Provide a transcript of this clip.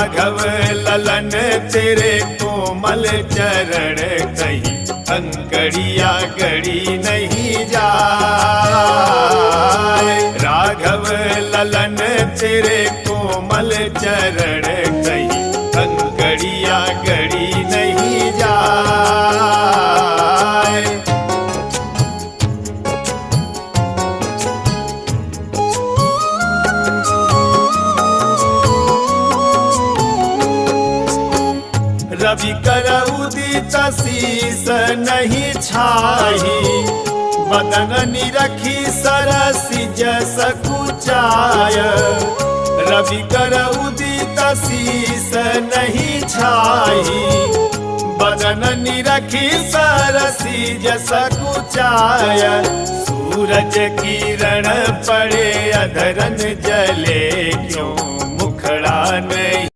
राघव ललन तेरे कोमल चरण कहीं अंकड़िया गड़ी नहीं जाए। राघव ललन तेरे कोमल चरण कहीं अंकड़िया गड़ी नहीं जाए। रवि कर उदित शीस नहीं छाही, बदन निरखी सरसी जस कुचाय। रवि कर उदित शीस नहीं छाही, बदन निरखी सरसी जस कुचाय। सूरज किरण पड़े अधरन जले क्यों मुखड़ा नहीं